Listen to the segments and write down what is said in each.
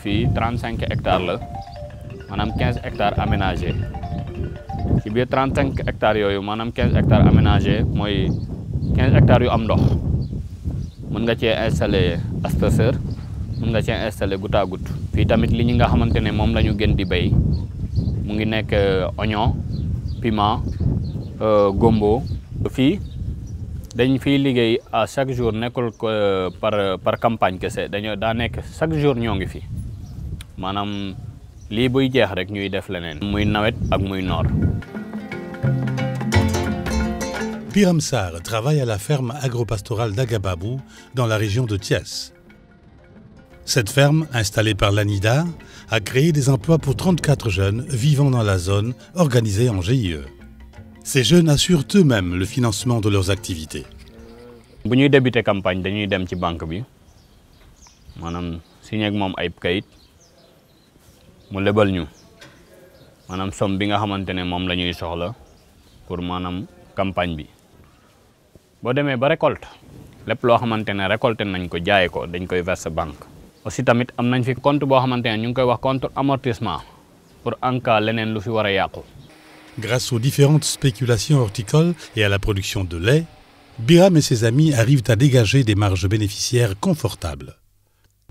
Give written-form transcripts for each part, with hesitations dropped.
fii 35 hectares la maanaam 15 hectares aménagés ci biir 35 hectares yooyu maanaam 15 hectares aménagés mooy 15 hectares yu am ndox mën nga cee installer asperseur mën nga cee installer goutte à goutte. fii tamit li ñi nga xamante ne moom la ñu gën di béy mu ngi nekk oignon piment gombo. fii dañ fiy liggéey à chaque jour nekkul par campagne kese daa nekk chaque jour ñoo ngi fi maanaam lii buy jeex rek ñuy def leneen. muy nawet ak muy noor. Biram Sarr travaille à la ferme agropastorale d'Agababou dans la région de Thiès. Cette ferme, installée par l'ANIDA, a créé des emplois pour 34 jeunes vivant dans la zone, organisés en GIE. Ces jeunes assurent eux-mêmes le financement de leurs activités. bu ñuy débuter campagne dañuy dem ci banque bi maanaam signé ak moom ay kayit mu lebal ñu maanaam somme bi nga xamante ne moom la ñuy soxla pour maanaam campagne bi. boo demee ba récolte lépp loo xamante ne récolté nañ ko jaay ko dañ koy verser banque. aussi tamit am nañ fi compte boo xamante ne ñu ngi koy wax compte amortissement pour en cas leneen lu fi war a yàqu. Grâce aux différentes spéculations horticoles et à la production de lait, Biram et ses amis arrivent à dégager des marges bénéficiaires confortables.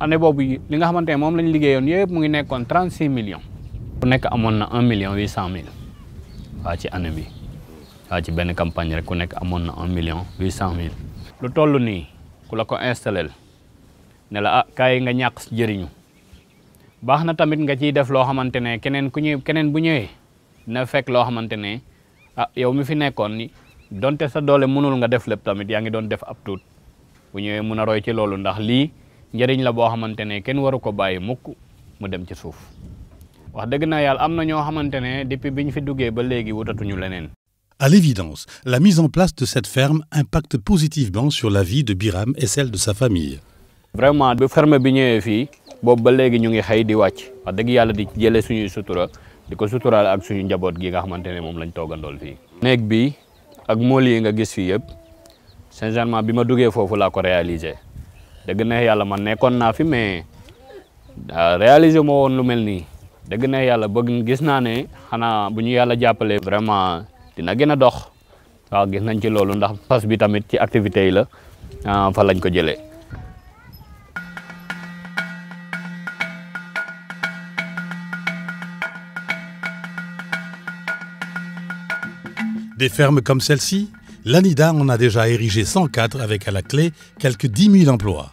année boobu li nga xamante ne moom lañ liggéeyoon yëpp mu ngi nekkoon 36 millions. ku nekk amoon na 1,8 million waa ci année bi waa ci benn campagne rek ku nekk amoon na 1,8 million. lu toll nii ku la ko installé ne la kaay nga ñàkk jëriñu baax na tamit nga ciy def loo xamante ne keneen bu ñëwee dina fekk loo xamante ne yow mi fi nekkoon ni donte sa doole mënul nga def lépp tamit yaa ngi doon def ab tuut bu ñëwee mun a roy ci loolu ndax lii njëriñ la boo xamante ne kenn waru ko bàyyi mukk mu dem ci suuf. wax dëgg na yàlla am na ñoo xamante ne depuis bi ñu fi duggee ba léegi wutatuñu leneen. À l'évidence, la mise en place de cette ferme impacte positivement sur la vie de Biram et celle de sa famille. Vraiment bu ferme bi ñëwee fii boobu ba léegi ñu ngi xëy di wàcc wax dëgg yàlla di jëlee suñuy sutura di ko suturaal ak suñu njaboot gi nga xamante ne moom lañ toogandool fii. néeg bi ak mool yi nga gis fii yëpp sincèrement bi ma duggee foofu laa ko réalisé dëgg na yàlla man nekkoon naa fi mais réalisé moo woon lu mel nii dëgg na yàlla bëgg gis naa ne xanaa bu ñu yàlla jàppalee vraiment dina gën a dox waaw gis nañ ci loolu ndax fas bi tamit ci activité yi la fa lañ ko jëlee. Des fermes comme celle-ci, l'ANIDA en a déjà érigé 104 avec à la clé quelques 10 000 emplois.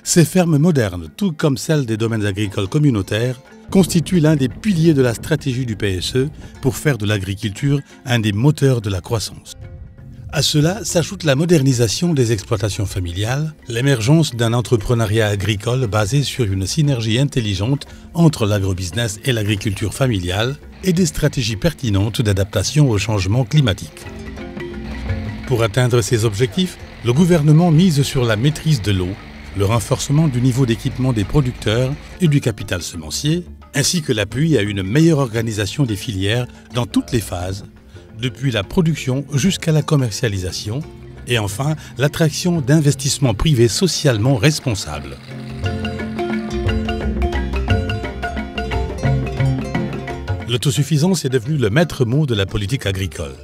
Ces fermes modernes, tout comme celles des domaines agricoles communautaires, constituent l'un des piliers de la stratégie du PSE pour faire de l'agriculture un des moteurs de la croissance. À cela s'ajoute la modernisation des exploitations familiales, l'émergence d'un entrepreneuriat agricole basé sur une synergie intelligente entre l'agrobusiness et l'agriculture familiale et des stratégies pertinentes d'adaptation au changement climatique. Pour atteindre ces objectifs, le gouvernement mise sur la maîtrise de l'eau, le renforcement du niveau d'équipement des producteurs et du capital semencier, ainsi que l'appui à une meilleure organisation des filières dans toutes les phases, depuis la production jusqu'à la commercialisation, et enfin l'attraction d'investissements privés socialement responsables. L'autosuffisance est devenue le maître mot de la politique agricole.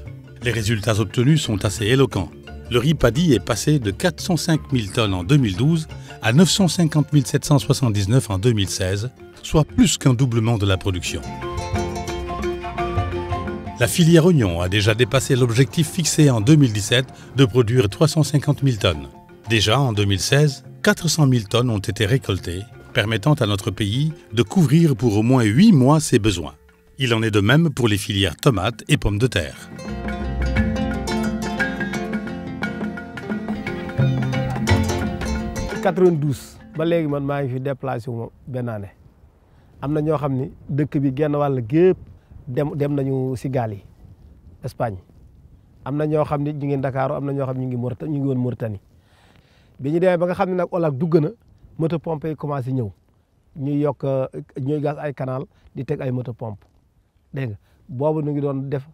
Les résultats obtenus sont assez éloquents. Le riz paddy est passé de 405 000 tonnes en 2012 à 950 779 en 2016, soit plus qu'un doublement de la production. La filière oignon a déjà dépassé l'objectif fixé en 2017 de produire 350 000 tonnes. Déjà en 2016, 400 000 tonnes ont été récoltées, permettant à notre pays de couvrir pour au moins 8 mois ses besoins. Il en est de même pour les filières tomates et pommes de terre. En 92 ba léegi man maa ngi fi déplacé wu benn année am na ñoo xam ni dëkk bi genn wàll gépp dem nañu si gaal yi Espagne am na ñoo xam ni ñu ngi Ndakaaru am na ñoo xam ñu ngi woon Mauritanie bi ñu demee ba nga xam ne nag OLAC dugg na moto pompe yi commencé ñëw ñuy gas ay canal di teg ay moto pompe dégg nga boobu ñu ngi doon def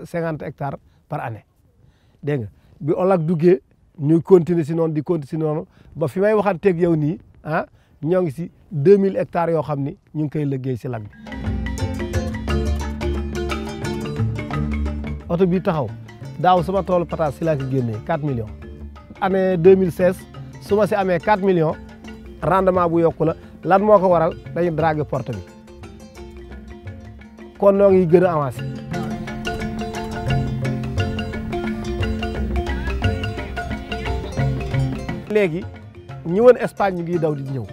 50 hectares par année dégg nga bi OLAC duggee ñu continuer si noonu di continuer si noonu ba fi may waxanteeg yow nii ah ñoo ngi si 2000 hectares yoo xam ni ñu ngi koy liggéey si lac bi. oto bi taxaw daaw sama toolu pataas si laa ko génnee 4 millions. année 2016 su ma si amee 4 millions rendement bu yokku la lan moo ko waral dañuy draguer porte bi kon noo ngi gën a avancé. léegi ñi woon Espagne ñu ngi daw di ñëw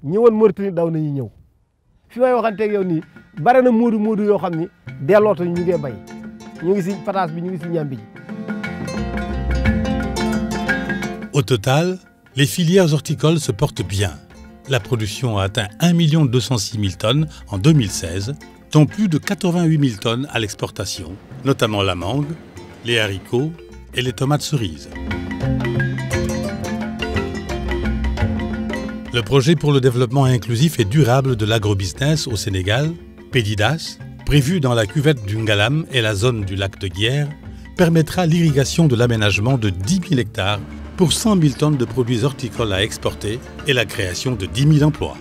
ñi woon Mauritanie daw nañu ñëw fi may waxanteeg yow nii bare na muudu yoo xam ni dellooto ñu ngi bay ñu ngi si pataas bi ñu ngi si ñambi ji. Au total, les filières horticoles se portent bien. La production a atteint 1 206 000 tonnes en 2016, dont plus de 88 000 tonnes à l'exportation, notamment la mangue, les haricots et les tomates cerises. Le projet pour le développement inclusif et durable de l'agrobusiness au Sénégal, PEDIDAS, prévu dans la cuvette du Ngalam et la zone du lac de Guiers, permettra l'irrigation de l'aménagement de 10 000 hectares pour 100 000 tonnes de produits horticoles à exporter et la création de 10 000 emplois.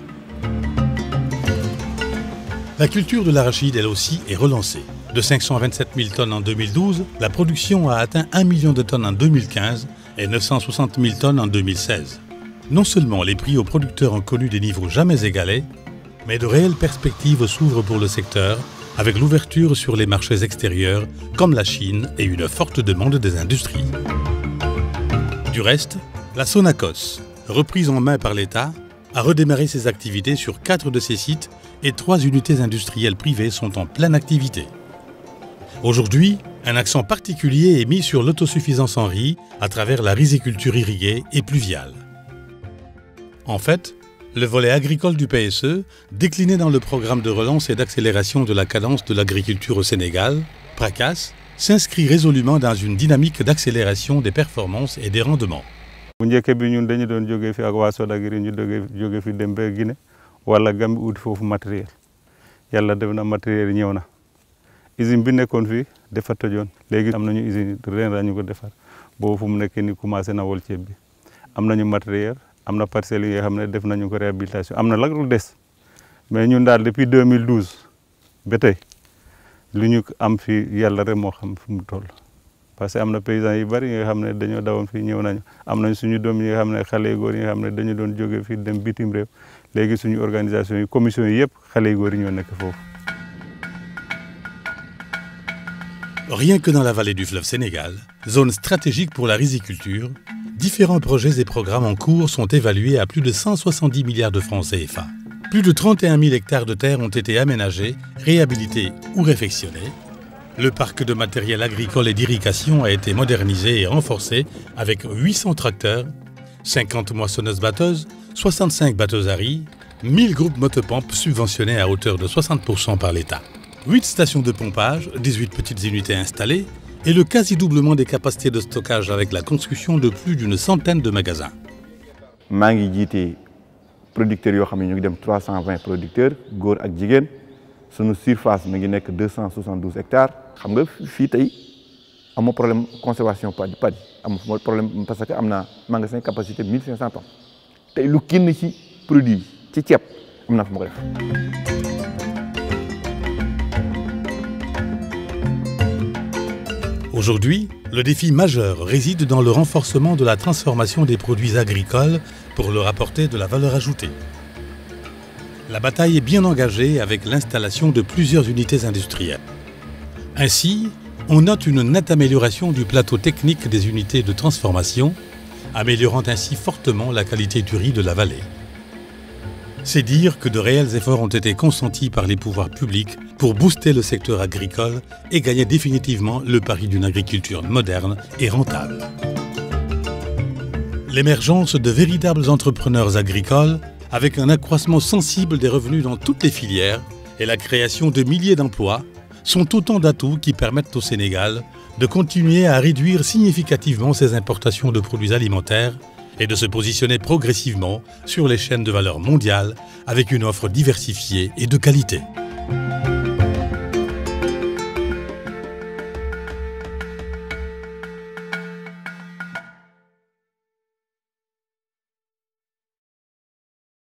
La culture de l'arachide, elle aussi, est relancée. De 527 000 tonnes en 2012, la production a atteint 1 million de tonnes en 2015 et 960 000 tonnes en 2016. Non seulement les prix aux producteurs ont connu des niveaux jamais égalés, mais de réelles perspectives s'ouvrent pour le secteur avec l'ouverture sur les marchés extérieurs comme la Chine et une forte demande des industries. Du reste, la Sonacos, reprise en main par l'État, a redémarré ses activités sur 4 de ses sites et 3 unités industrielles privées sont en pleine activité. Aujourd'hui, un accent particulier est mis sur l'autosuffisance en riz à travers la riziculture irriguée et pluviale. En fait, le volet agricole du PSE, décliné dans le programme de relance et d'accélération de la cadence de l'agriculture au Sénégal, PRACAS, s'inscrit résolument dans une dynamique d'accélération des performances et des rendements. bu njëkk bi ñun dañu doon jógee fi ak waa Sodagri ñu jóge fi dem ba Guinée wala Gambie ut foofu matériel yàlla def na matériel ñëw na usine bi nekkoon fii dafa tëjoon léegi am nañu usine ren la ñu ko defar boobu fu mu nekk ni commencé na wol ceeb bi am nañu matériel am na parcelles yi nga xam ne def nañu ko réhabilitation am na lag lu des mais ñun daal depuis 2012 ba tey lu ñu am fii yàlla rek moo xam fu mu toll parce que am na paysans yu bari yi nga xam ne dañoo dawoon fii ñëw nañu am nañ suñu doom yi nga xam ne xale yu góor yi nga xam ne dañu doon jóge fii dem bitim réew léegi suñu organisation yi commission yi yëpp xale yu góor yi ñoo nekk foofu. Rien que dans la vallée du fleuve Sénégal, zone stratégique pour la riziculture, différents projets et programmes en cours sont évalués à plus de 170 milliards de francs CFA. Plus de 31 000 hectares de terre ont été aménagés, réhabilités ou réfectionnés. Le parc de matériel agricole et d'irrigation a été modernisé et renforcé avec 800 tracteurs, 50 moissonneuses-batteuses, 65 batteuses à riz, 1000 groupes motopompes subventionnés à hauteur de 60% par l'État. 8 stations de pompage, 18 petites unités installées et le quasi-doublement des capacités de stockage avec la construction de plus d'une centaine de magasins. maa ngi jiite producteurs yoo xam ne ñu ngi dem 320 producteurs góor ak jigéen sunu surface mi ngi nekk 272 hectares xam nga fii tey amoo problème conservation padi amoo problème parce que am na magasin capacité 1500 tonnes tey lu kenn ci produit ci ceeb am na fu ma ko def. Aujourd'hui, le défi majeur réside dans le renforcement de la transformation des produits agricoles pour leur apporter de la valeur ajoutée. La bataille est bien engagée avec l'installation de plusieurs unités industrielles. Ainsi, on note une nette amélioration du plateau technique des unités de transformation, améliorant ainsi fortement la qualité du riz de la vallée. C'est dire que de réels efforts ont été consentis par les pouvoirs publics pour booster le secteur agricole et gagner définitivement le pari d'une agriculture moderne et rentable. L'émergence de véritables entrepreneurs agricoles, avec un accroissement sensible des revenus dans toutes les filières et la création de milliers d'emplois, sont autant d'atouts qui permettent au Sénégal de continuer à réduire significativement ses importations de produits alimentaires et de se positionner progressivement sur les chaînes de valeur mondiale avec une offre diversifiée et de qualité.